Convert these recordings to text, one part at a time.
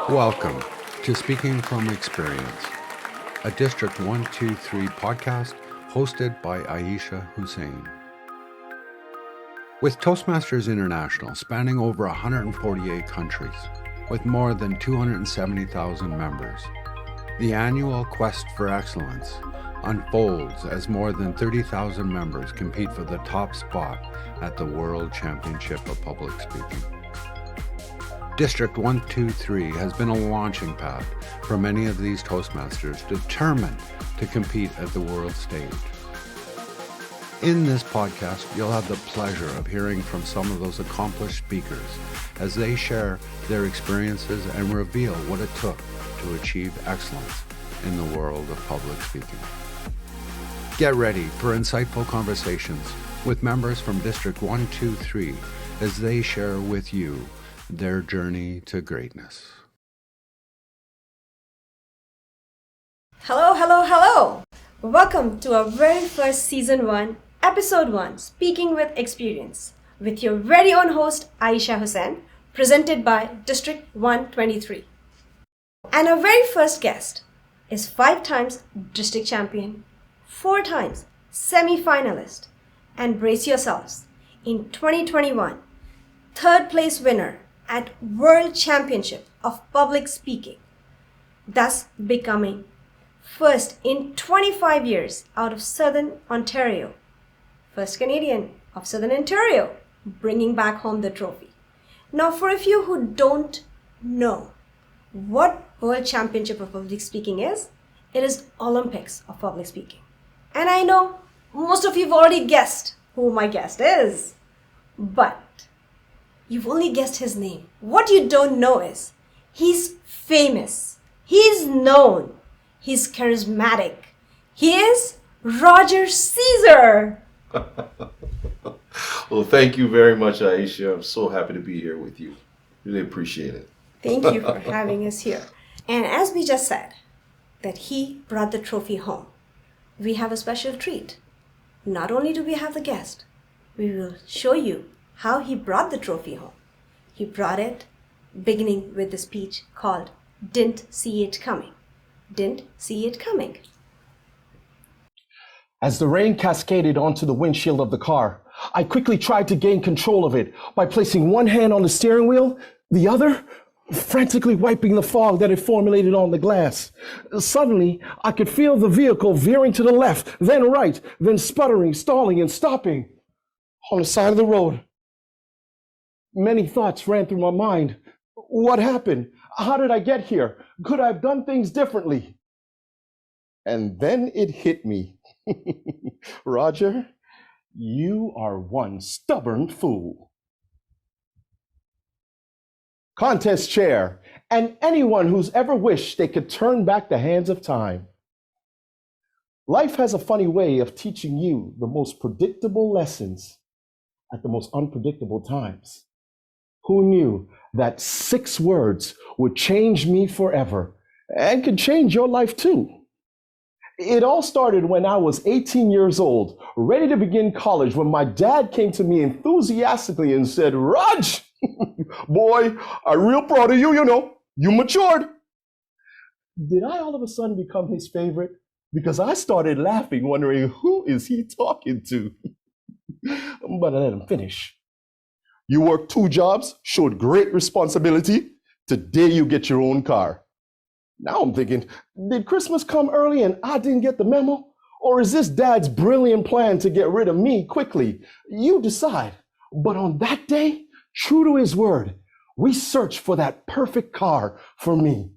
Welcome to Speaking from Experience, a District 123 podcast hosted by Ayesha Hussain. With Toastmasters International spanning over 148 countries, with more than 270,000 members, the annual quest for excellence unfolds as more than 30,000 members compete for the top spot at the World Championship of Public Speaking. District 123 has been a launching pad for many of these Toastmasters determined to compete at the world stage. In this podcast, you'll have the pleasure of hearing from some of those accomplished speakers as they share their experiences and reveal what it took to achieve excellence in the world of public speaking. Get ready for insightful conversations with members from District 123 as they share with you their journey to greatness. Hello. Welcome to our very first Season 1, Episode 1, Speaking with Experience, with your very own host, Ayesha Hussain, presented by District 123. And our very first guest is 5 times district champion, 4 times semi-finalist, and brace yourselves, in 2021, 3rd place winner at World Championship of Public Speaking, thus becoming first in 25 years out of Southern Ontario, first Canadian of Southern Ontario, bringing back home the trophy. Now, for a few who don't know what World Championship of Public Speaking is, it is Olympics of Public Speaking. And I know most of you have already guessed who my guest is, but you've only guessed his name. What you don't know is he's famous, he's known, he's charismatic. He is Roger Caesar. Well, thank you very much, Ayesha. I'm so happy to be here with you. Really appreciate it. Thank you for having us here. And as we just said, that he brought the trophy home, we have a special treat. Not only do we have the guest, we will show you how he brought the trophy home. He brought it beginning with the speech called Didn't See It Coming. Didn't see it coming. As the rain cascaded onto the windshield of the car, I quickly tried to gain control of it by placing one hand on the steering wheel, the other frantically wiping the fog that had formulated on the glass. Suddenly, I could feel the vehicle veering to the left, then right, then sputtering, stalling, and stopping on the side of the road. Many thoughts ran through my mind. What happened? How did I get here? Could I have done things differently? And then it hit me. Roger, you are one stubborn fool. Contest chair, and anyone who's ever wished they could turn back the hands of time. Life has a funny way of teaching you the most predictable lessons at the most unpredictable times. Who knew that 6 words would change me forever and could change your life too? It all started when I was 18 years old, ready to begin college, when my dad came to me enthusiastically and said, "Raj, boy, I'm real proud of you, you matured." Did I all of a sudden become his favorite? Because I started laughing, wondering, who is he talking to? But I let him finish. You worked 2 jobs, showed great responsibility. Today you get your own car. Now I'm thinking, did Christmas come early and I didn't get the memo? Or is this Dad's brilliant plan to get rid of me quickly? You decide. But on that day, true to his word, we searched for that perfect car for me.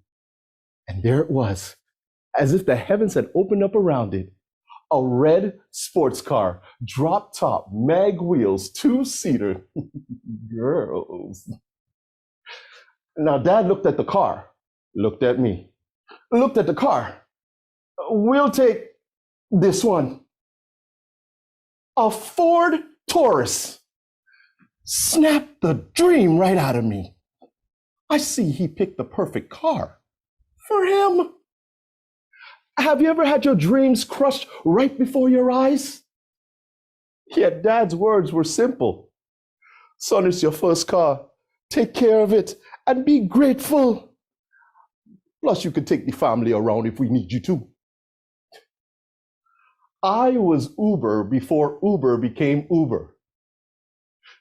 And there it was, as if the heavens had opened up around it. A red sports car, drop top, mag wheels, 2-seater. Girls. Now, Dad looked at the car, looked at me, looked at the car. We'll take this one. A Ford Taurus. Snapped the dream right out of me. I see he picked the perfect car for him. Have you ever had your dreams crushed right before your eyes? Yet Dad's words were simple. Son, it's your first car. Take care of it and be grateful. Plus, you could take the family around if we need you to. I was Uber before Uber became Uber.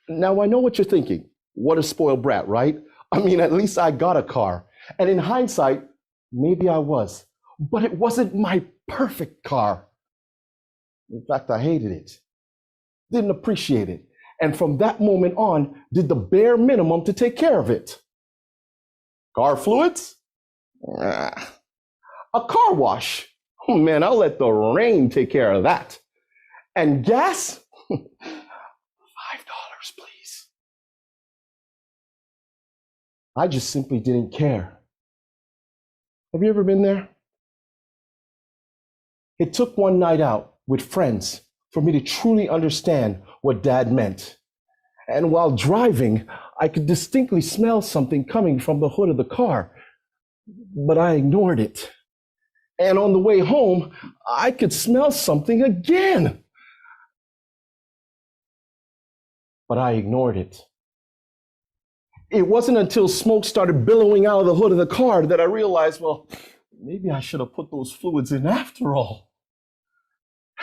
Now, I know what you're thinking. What a spoiled brat, right? I mean, at least I got a car. And in hindsight, maybe I was. But it wasn't my perfect car. In fact, I hated it. Didn't appreciate it. And from that moment on, did the bare minimum to take care of it. Car fluids? A car wash? Oh, man, I'll let the rain take care of that. And gas? $5, please. I just simply didn't care. Have you ever been there? It took one night out with friends for me to truly understand what Dad meant. And while driving, I could distinctly smell something coming from the hood of the car, but I ignored it. And on the way home, I could smell something again, but I ignored it. It wasn't until smoke started billowing out of the hood of the car that I realized, well, maybe I should have put those fluids in after all.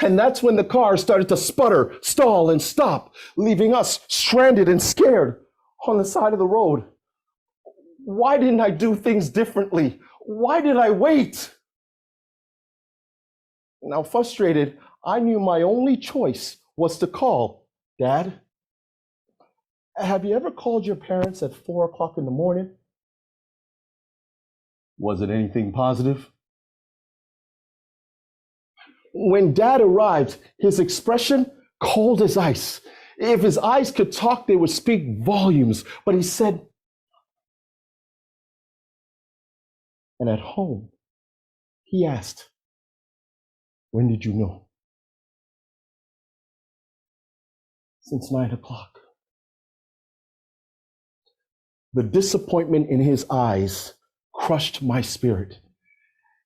And that's when the car started to sputter, stall, and stop, leaving us stranded and scared on the side of the road. Why didn't I do things differently? Why did I wait? Now, frustrated, I knew my only choice was to call. Dad, have you ever called your parents at 4 o'clock in the morning? Was it anything positive? When Dad arrived, his expression, cold as ice. If his eyes could talk, they would speak volumes. But he said, and at home, he asked, when did you know? Since 9 o'clock. The disappointment in his eyes crushed my spirit.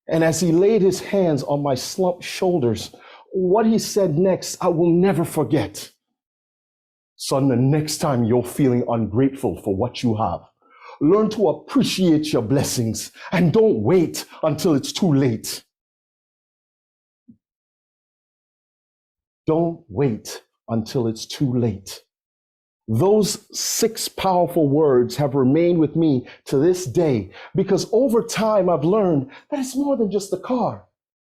And as he laid his hands on my slumped shoulders, what he said next, I will never forget. Son, the next time you're feeling ungrateful for what you have, learn to appreciate your blessings and don't wait until it's too late. Don't wait until it's too late. Those 6 powerful words have remained with me to this day because over time I've learned that it's more than just a car.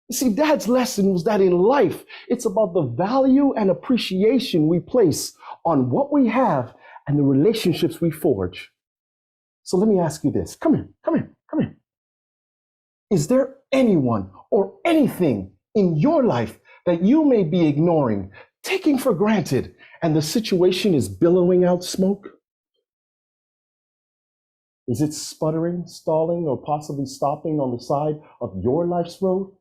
You see, Dad's lesson was that in life, it's about the value and appreciation we place on what we have and the relationships we forge. So let me ask you this. Come here. Is there anyone or anything in your life that you may be ignoring, taking for granted, and the situation is billowing out smoke? Is it sputtering, stalling, or possibly stopping on the side of your life's road?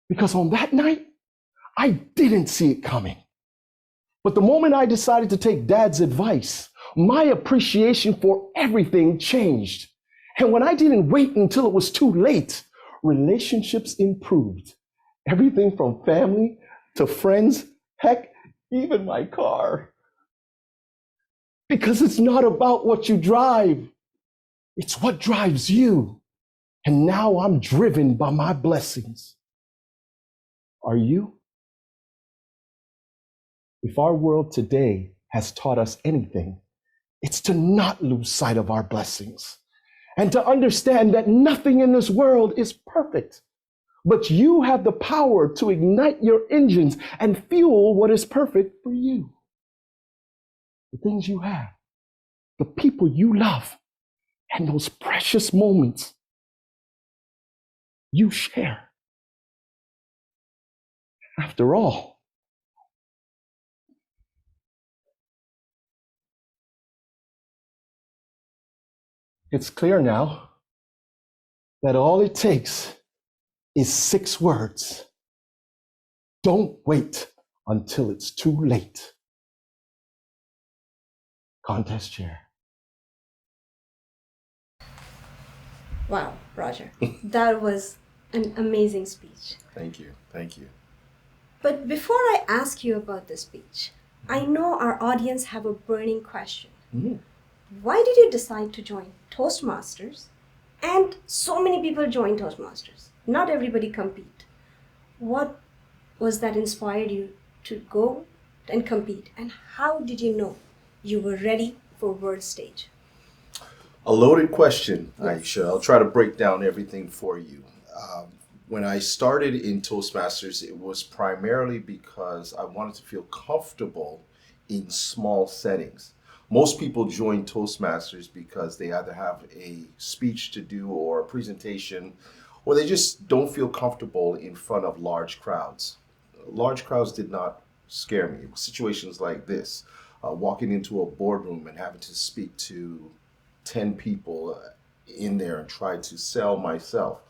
Because on that night, I didn't see it coming. But the moment I decided to take Dad's advice, my appreciation for everything changed. And when I didn't wait until it was too late, relationships improved. Everything from family to friends, heck, even my car. Because it's not about what you drive. It's what drives you. And now I'm driven by my blessings. Are you? If our world today has taught us anything, it's to not lose sight of our blessings and to understand that nothing in this world is perfect. But you have the power to ignite your engines and fuel what is perfect for you. The things you have, the people you love, and those precious moments you share. After all, it's clear now that all it takes is 6 words. Don't wait until it's too late. Contest chair. Wow, Roger. That was an amazing speech. Thank you. But before I ask you about the speech, I know our audience have a burning question. Why did you decide to join Toastmasters? And so many people join Toastmasters. Not everybody compete. What was that inspired you to go and compete? And how did you know you were ready for world stage? A loaded question, Yes. Ayesha. I'll try to break down everything for you. When I started in Toastmasters, it was primarily because I wanted to feel comfortable in small settings. Most people join Toastmasters because they either have a speech to do or a presentation, or they just don't feel comfortable in front of large crowds. Large crowds did not scare me. Situations like this, walking into a boardroom and having to speak to 10 people in there and try to sell myself,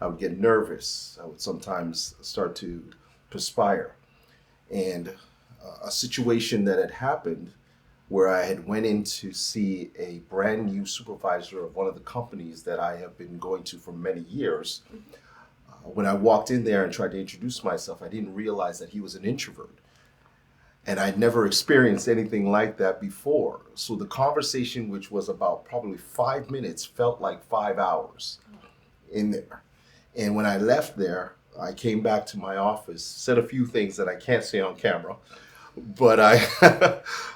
I would get nervous. I would sometimes start to perspire. And a situation that had happened where I had went in to see a brand new supervisor of one of the companies that I have been going to for many years. When I walked in there and tried to introduce myself, I didn't realize that he was an introvert. And I'd never experienced anything like that before. So the conversation, which was about probably 5 minutes, felt like 5 hours in there. And when I left there, I came back to my office, said a few things that I can't say on camera, but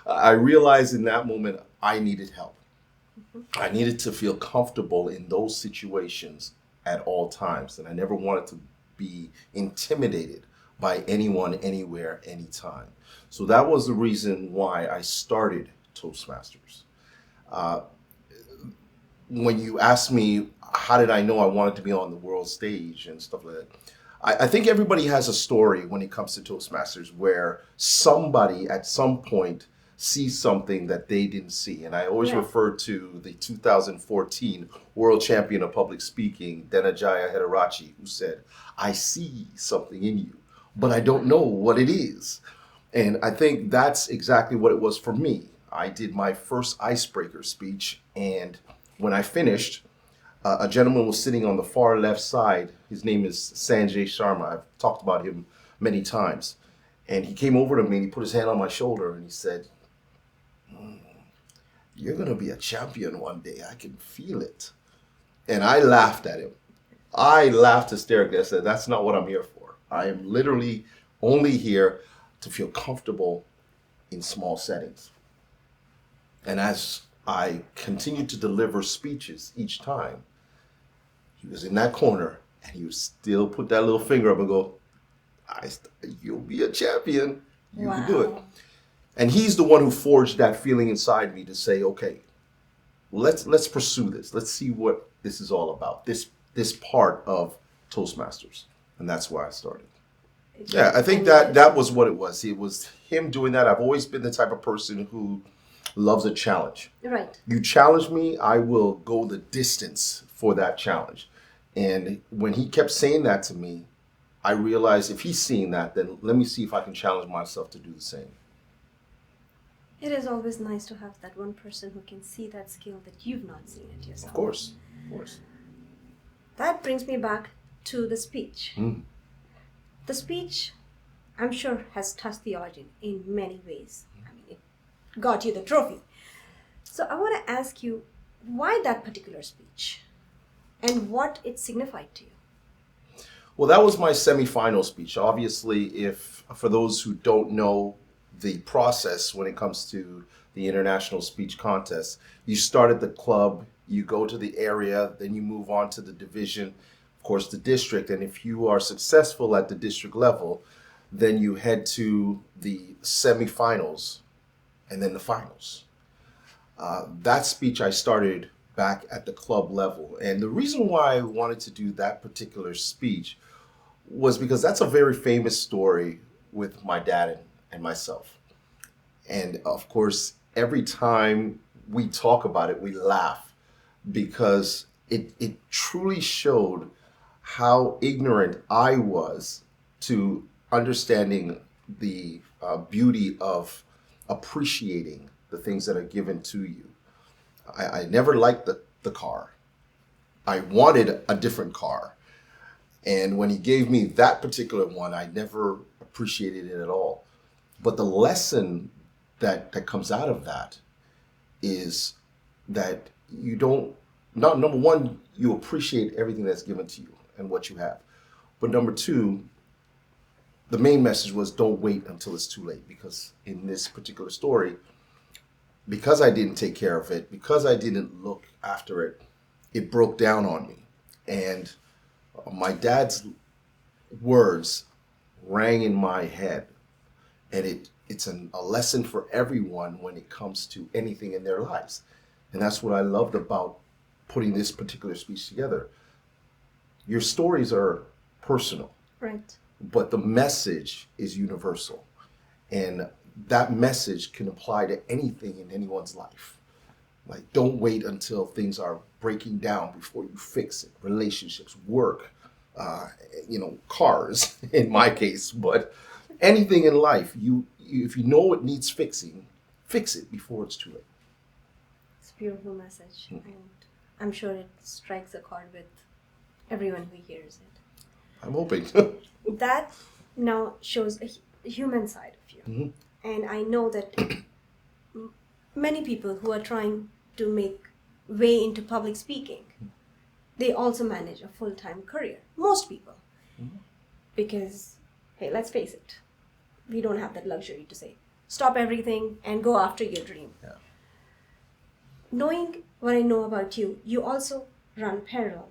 I realized in that moment I needed help. I needed to feel comfortable in those situations at all times, and I never wanted to be intimidated by anyone, anywhere, anytime. So that was the reason why I started Toastmasters. When you asked me, how did I know I wanted to be on the world stage and stuff like that, I think everybody has a story when it comes to Toastmasters where somebody at some point sees something that they didn't see. And I always refer to the 2014 world champion of public speaking, Denajaya Hederachi, who said, "I see something in you, but I don't know what it is." And I think that's exactly what it was for me. I did my first icebreaker speech, and when I finished, a gentleman was sitting on the far left side. His name is Sanjay Sharma. I've talked about him many times. And he came over to me and he put his hand on my shoulder and he said, "You're going to be a champion one day. I can feel it." And I laughed at him. I laughed hysterically. I said, "That's not what I'm here for. I am literally only here to feel comfortable in small settings." And as I continued to deliver speeches each time, he was in that corner and he would still put that little finger up and go, "You'll be a champion. You can do it." And he's the one who forged that feeling inside me to say, okay, let's pursue this. Let's see what this is all about, this part of Toastmasters. And that's why I started. Yeah, I think that was what it was. It was him doing that. I've always been the type of person who loves a challenge. Right. You challenge me, I will go the distance for that challenge. And when he kept saying that to me, I realized if he's seeing that, then let me see if I can challenge myself to do the same. It is always nice to have that one person who can see that skill that you've not seen it yourself. Of course, of course. That brings me back to the speech. The speech, I'm sure, has touched the audience in many ways. I mean, it got you the trophy. So I want to ask you, why that particular speech and what it signified to you? Well, that was my semifinal speech. Obviously, if for those who don't know the process when it comes to the international speech contest, you start at the club, you go to the area, then you move on to the division, of course, the district. And if you are successful at the district level, then you head to the semifinals and then the finals. That speech I started back at the club level. And the reason why I wanted to do that particular speech was because that's a very famous story with my dad and myself. And of course, every time we talk about it, we laugh because it truly showed how ignorant I was to understanding the beauty of appreciating the things that are given to you. I never liked the car. I wanted a different car. And when he gave me that particular one, I never appreciated it at all. But the lesson that comes out of that is that you don't number one, you appreciate everything that's given to you and what you have. But number two, the main message was don't wait until it's too late, because in this particular story, because I didn't take care of it, because I didn't look after it, it broke down on me. And my dad's words rang in my head. And it's a lesson for everyone when it comes to anything in their lives. And that's what I loved about putting this particular speech together. Your stories are personal. Right. But the message is universal. And that message can apply to anything in anyone's life. Like, don't wait until things are breaking down before you fix it. Relationships, work, cars, in my case, but anything in life, if you know it needs fixing, fix it before it's too late. It's a beautiful message, and I'm sure it strikes a chord with everyone who hears it. I'm hoping. That now shows a human side of you. Mm-hmm. And I know that many people who are trying to make way into public speaking, they also manage a full-time career. Most people. Mm-hmm. Because, hey, let's face it, we don't have that luxury to say, stop everything and go after your dream. Yeah. Knowing what I know about you, you also run parallel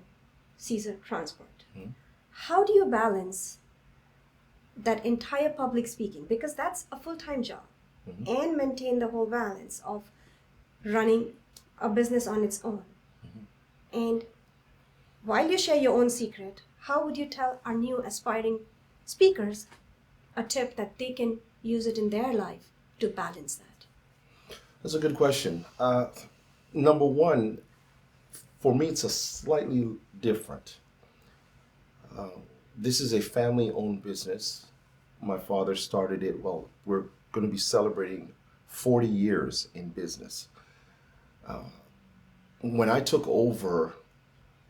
Caesar Transport. Mm-hmm. How do you balance that entire public speaking, because that's a full-time job, mm-hmm. and maintain the whole balance of running a business on its own? Mm-hmm. And while you share your own secret, how would you tell our new aspiring speakers a tip that they can use it in their life to balance that? That's a good question. Number one, for me, it's a slightly different. This is a family-owned business. My father started it. Well, we're going to be celebrating 40 years in business. When I took over,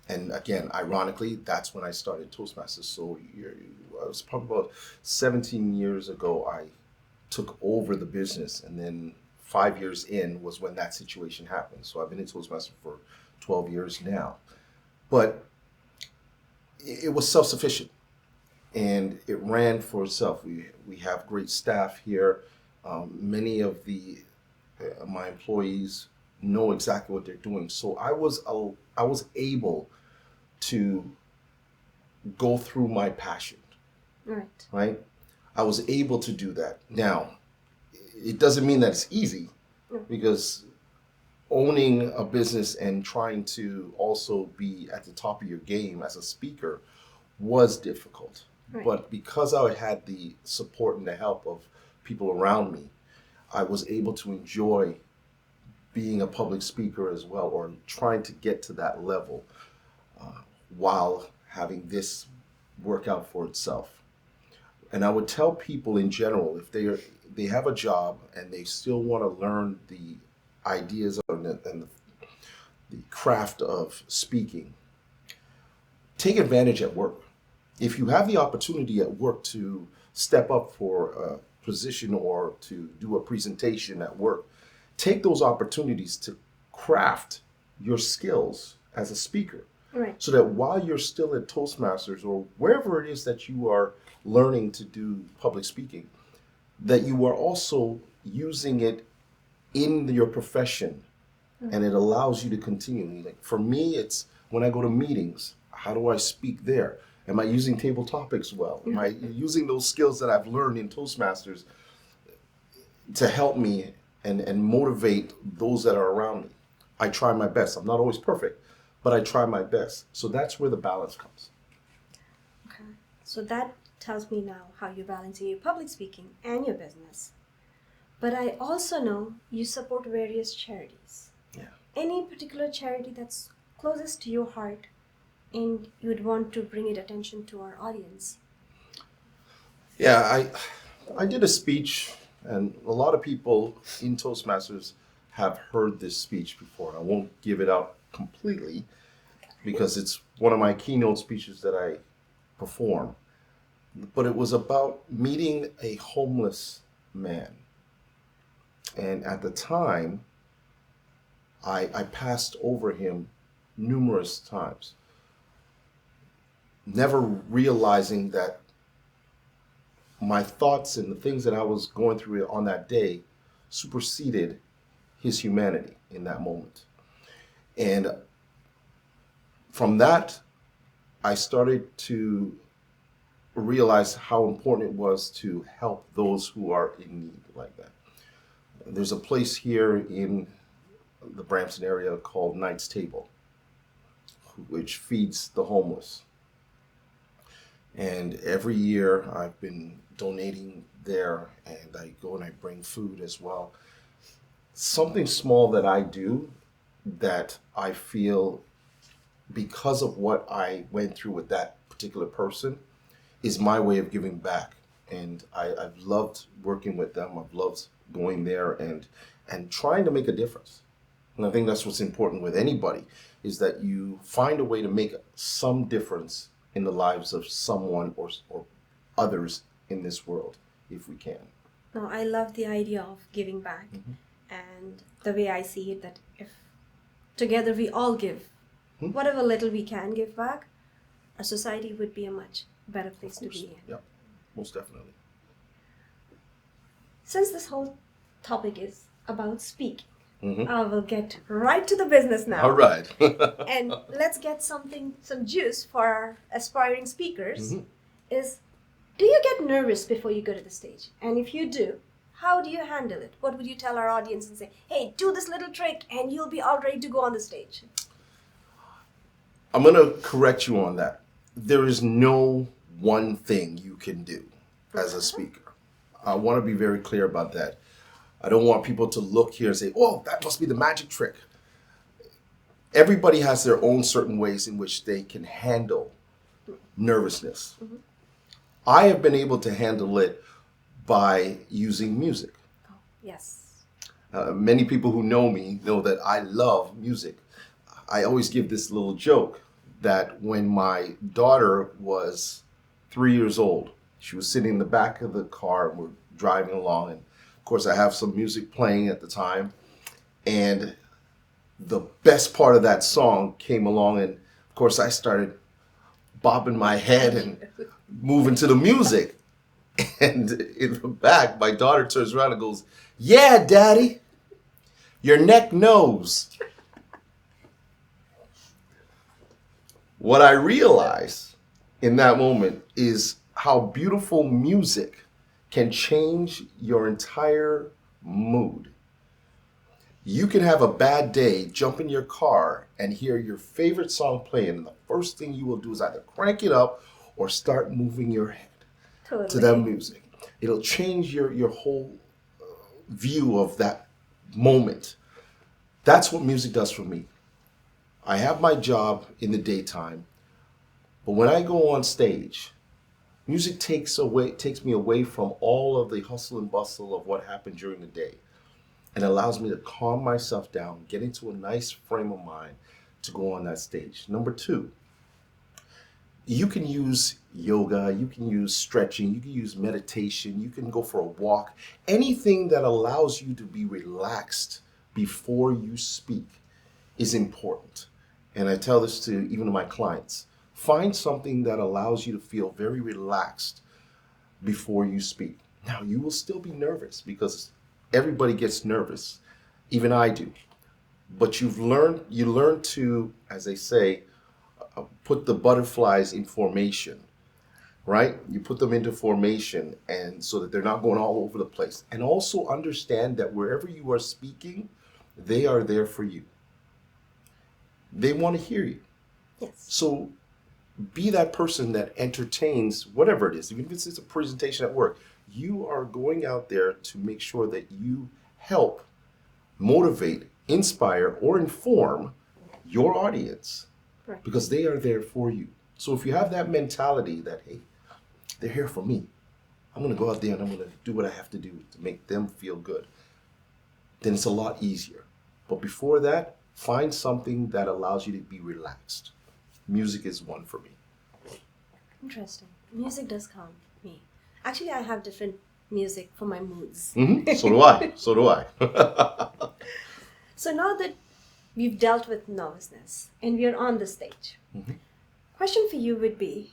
and again, ironically, that's when I started Toastmasters. So it was probably about 17 years ago I took over the business, and then 5 years in was when that situation happened. So I've been in Toastmasters for 12 years now. But it was self-sufficient, and it ran for itself. We have great staff here. Many of my employees know exactly what they're doing. So I was able to go through my passion. Right? I was able to do that. Now, it doesn't mean that it's easy, because owning a business and trying to also be at the top of your game as a speaker was difficult. Right. But because I had the support and the help of people around me, I was able to enjoy being a public speaker as well, or trying to get to that level while having this work out for itself. And I would tell people in general, if they have a job and they still want to learn the ideas and the craft of speaking, take advantage at work. If you have the opportunity at work to step up for a position or to do a presentation at work, take those opportunities to craft your skills as a speaker. Right. So that while you're still at Toastmasters or wherever it is that you are learning to do public speaking, that you are also using it in your profession, and it allows you to continue. Like for me, it's when I go to meetings, how do I speak there? Am I using table topics well? Am I using those skills that I've learned in Toastmasters to help me and motivate those that are around me? I try my best. I'm not always perfect, but I try my best. So that's where the balance comes. Okay. So that tells me now how you're balancing your public speaking and your business. But I also know you support various charities. Yeah. Any particular charity that's closest to your heart and you would want to bring it attention to our audience? Yeah, I did a speech, and a lot of people in Toastmasters have heard this speech before. I won't give it out completely because it's one of my keynote speeches that I perform. But it was about meeting a homeless man. And at the time, I passed over him numerous times, never realizing that my thoughts and the things that I was going through on that day superseded his humanity in that moment. And from that, I started to realize how important it was to help those who are in need like that. There's a place here in the Brampton area called Knight's Table, which feeds the homeless. And every year I've been donating there, and I go and I bring food as well. Something small that I do that I feel, because of what I went through with that particular person, is my way of giving back. And I've loved working with them. I've loved going there and trying to make a difference. And I think that's what's important with anybody, is that you find a way to make some difference in the lives of someone or others in this world, if we can. No, I love the idea of giving back. And the way I see it, that if together we all give whatever little we can give back, our society would be a much better place to be in. Yep, most definitely. Since this whole topic is about speaking, I will get right to the business now. All right. And let's get some juice for our aspiring speakers. Is, do you get nervous before you go to the stage? And if you do, how do you handle it? What would you tell our audience and say, hey, do this little trick and you'll be all ready to go on the stage? I'm going to correct you on that. There is no one thing you can do as a speaker. I want to be very clear about that. I don't want people to look here and say, oh, that must be the magic trick. Everybody has their own certain ways in which they can handle nervousness. I have been able to handle it by using music. Oh, yes. Many people who know me know that I love music. I always give this little joke that when my daughter was 3 years old, she was sitting in the back of the car and we're driving along, and of course I have some music playing at the time, and the best part of that song came along, and of course I started bobbing my head and moving to the music. And in the back, my daughter turns around and goes, "Yeah, Daddy, your neck knows." What I realized in that moment is how beautiful music can change your entire mood. You can have a bad day, jump in your car and hear your favorite song playing, and the first thing you will do is either crank it up or start moving your head to that music. It'll change your whole view of that moment. That's what music does for me. I have my job in the daytime, but when I go on stage, music takes me away from all of the hustle and bustle of what happened during the day, and allows me to calm myself down, get into a nice frame of mind to go on that stage. Number two, you can use yoga, you can use stretching, you can use meditation, you can go for a walk. Anything that allows you to be relaxed before you speak is important. And I tell this to even to my clients. Find something that allows you to feel very relaxed before you speak. Now, you will still be nervous because everybody gets nervous. Even I do. But you learn to, as they say, put the butterflies in formation, right? You put them into formation, and so that they're not going all over the place. And also understand that wherever you are speaking, they are there for you. They want to hear you. Yes. So be that person that entertains whatever it is, even if it's a presentation at work. You are going out there to make sure that you help motivate, inspire, or inform your audience. Right. Because they are there for you. So if you have that mentality that, hey, they're here for me, I'm going to go out there and I'm going to do what I have to do to make them feel good, then it's a lot easier. But before that, find something that allows you to be relaxed. Music is one for me. Interesting. Music does calm me. Actually, I have different music for my moods. So do I. So now that we've dealt with nervousness and we are on the stage. Question for you would be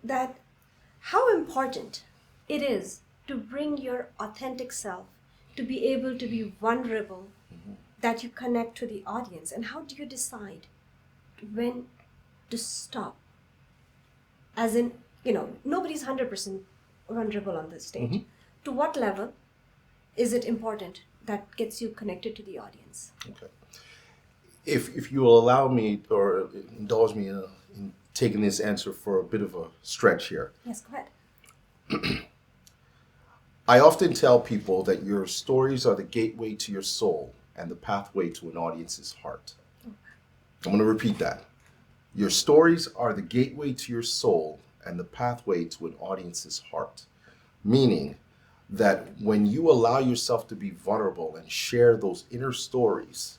that how important it is to bring your authentic self, to be able to be vulnerable, that you connect to the audience, and how do you decide when to stop? As in, nobody's 100% vulnerable on the stage. To what level is it important that gets you connected to the audience? Okay. If you will allow me or indulge me in taking this answer for a bit of a stretch here. Yes, go ahead. I often tell people that your stories are the gateway to your soul and the pathway to an audience's heart. I'm going to repeat that. Your stories are the gateway to your soul and the pathway to an audience's heart. Meaning that when you allow yourself to be vulnerable and share those inner stories,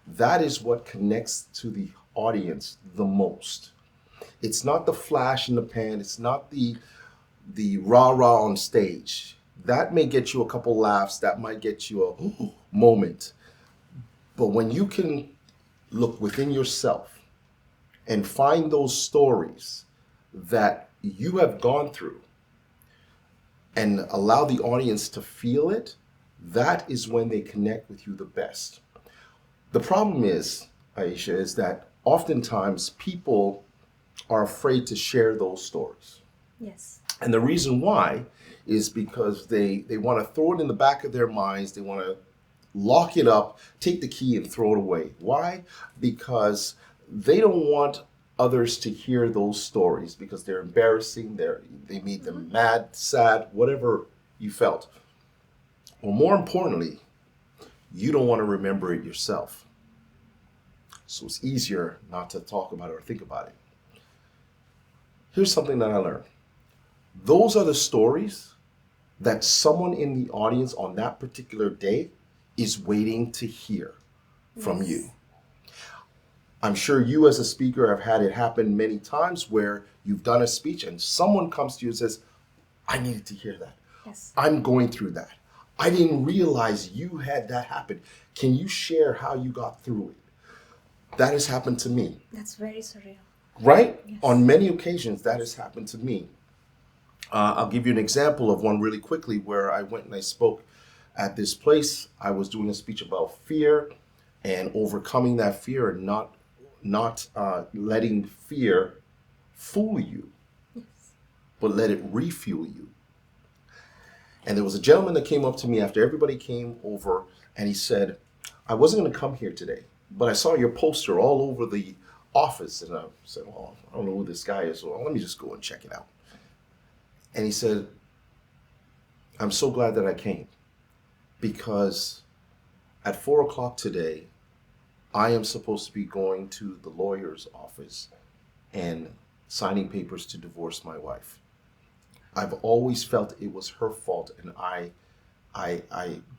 that is what connects to the audience the most. It's not the flash in the pan. It's not the rah-rah on stage. That may get you a couple laughs. That might get you a moment. But when you can look within yourself and find those stories that you have gone through and allow the audience to feel it, that is when they connect with you the best. The problem is, Ayesha, is that oftentimes people are afraid to share those stories. Yes. And the reason why is because they want to throw it in the back of their minds. They want to lock it up, take the key and throw it away. Why? Because they don't want others to hear those stories because they're embarrassing, they made them mad, sad, whatever you felt. Well, more importantly, you don't want to remember it yourself. So it's easier not to talk about it or think about it. Here's something that I learned. Those are the stories that someone in the audience on that particular day is waiting to hear from you. I'm sure you as a speaker have had it happen many times where you've done a speech and someone comes to you and says, I needed to hear that. Yes. I'm going through that. I didn't realize you had that happen. Can you share how you got through it? That has happened to me. That's very surreal. Right? Yes. On many occasions, that has happened to me. I'll give you an example of one really quickly where I went and I spoke at this place. I was doing a speech about fear and overcoming that fear and not letting fear fool you, but let it refuel you. And there was a gentleman that came up to me after everybody came over and he said, I wasn't going to come here today, but I saw your poster all over the office. And I said, well, I don't know who this guy is, so let me just go and check it out. And he said, I'm so glad that I came because at 4 o'clock today, I am supposed to be going to the lawyer's office and signing papers to divorce my wife. I've always felt it was her fault, and I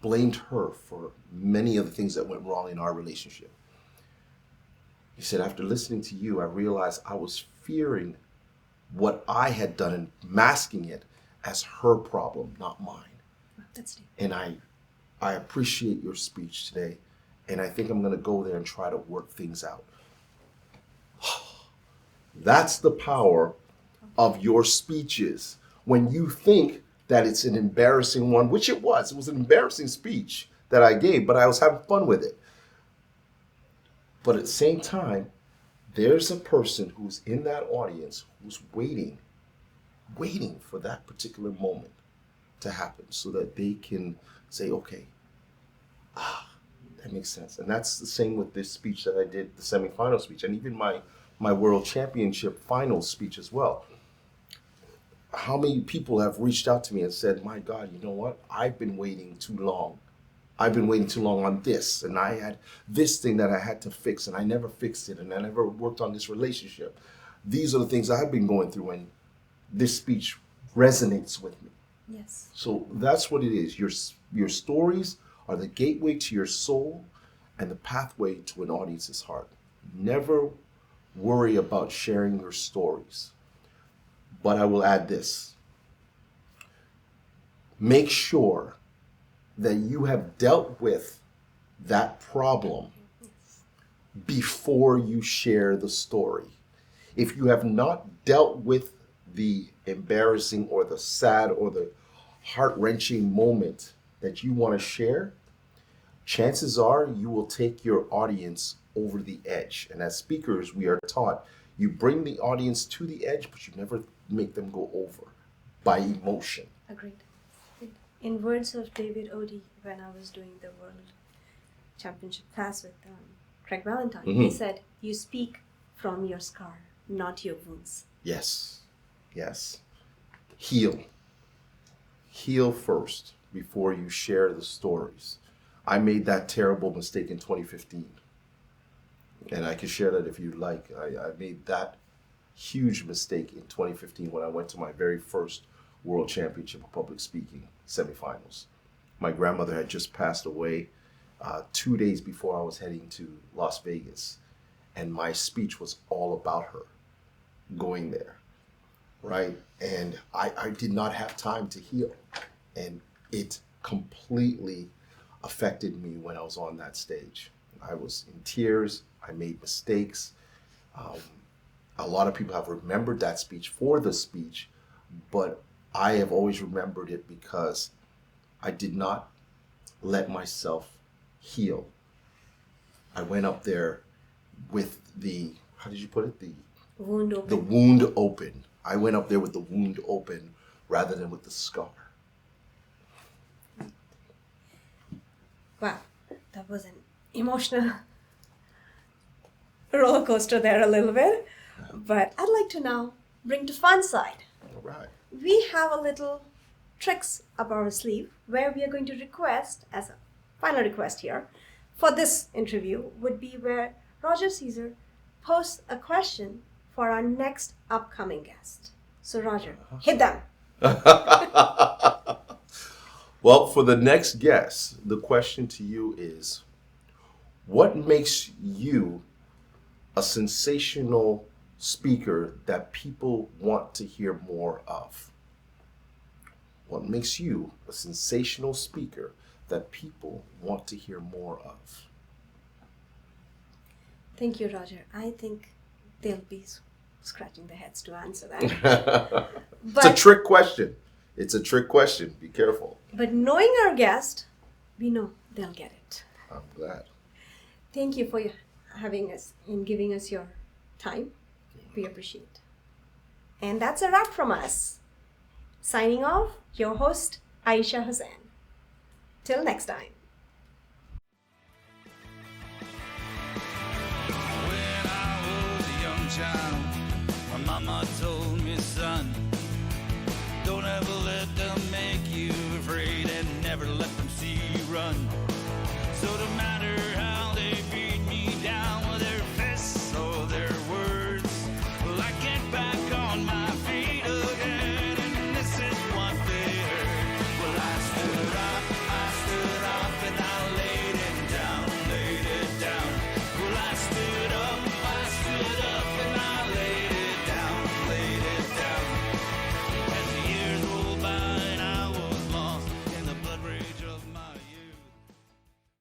blamed her for many of the things that went wrong in our relationship. He said, after listening to you, I realized I was fearing what I had done and masking it as her problem, not mine. That's deep. And I appreciate your speech today. And I think I'm going to go there and try to work things out. That's the power of your speeches. When you think that it's an embarrassing one, which it was an embarrassing speech that I gave, but I was having fun with it. But at the same time, there's a person who's in that audience who's waiting for that particular moment to happen so that they can say, okay, that makes sense. And that's the same with this speech that I did, the semifinal speech, and even my World Championship final speech as well. How many people have reached out to me and said, my God, you know what? I've been waiting too long. I've been waiting too long on this, and I had this thing that I had to fix, and I never fixed it, and I never worked on this relationship. These are the things I've been going through, and this speech resonates with me. Yes. So that's what it is. Your stories are the gateway to your soul and the pathway to an audience's heart. Never worry about sharing your stories. But I will add this. Make sure that you have dealt with that problem before you share the story. If you have not dealt with the embarrassing or the sad or the heart-wrenching moment that you want to share, chances are you will take your audience over the edge. And as speakers, we are taught you bring the audience to the edge, but you never make them go over by emotion. Agreed. In words of David Odie, when I was doing the World Championship class with Craig Valentine, he said, "You speak from your scar, not your wounds." Yes, yes. Heal. Heal first before you share the stories. I made that terrible mistake in 2015. And I can share that if you'd like. I made that huge mistake in 2015 when I went to my very first World Championship of Public Speaking semifinals. My grandmother had just passed away 2 days before I was heading to Las Vegas. And my speech was all about her going there, right? And I did not have time to heal. And it completely affected me when I was on that stage. I was in tears. I made mistakes. A lot of people have remembered that speech for the speech, but I have always remembered it because I did not let myself heal. I went up there with the, how did you put it? The Wound open. The wound open. I went up there with the wound open rather than with the scar. Wow, that was an emotional roller coaster there a little bit. But I'd like to now bring to fun side. All right. We have a little tricks up our sleeve where we are going to request, as a final request here, for this interview would be where Roger Caesar posts a question for our next upcoming guest. So Roger, hit them. Well, for the next guest, the question to you is, what makes you a sensational speaker that people want to hear more of? What makes you a sensational speaker that people want to hear more of? Thank you, Roger. I think they'll be scratching their heads to answer that. It's a trick question. It's a trick question. Be careful. But knowing our guest, we know they'll get it. I'm glad. Thank you for having us and giving us your time. We appreciate it. And that's a wrap from us. Signing off, your host, Ayesha Hussain. Till next time. When I was a young child, my mama told me, son, don't ever let them make you afraid and never let them see you run.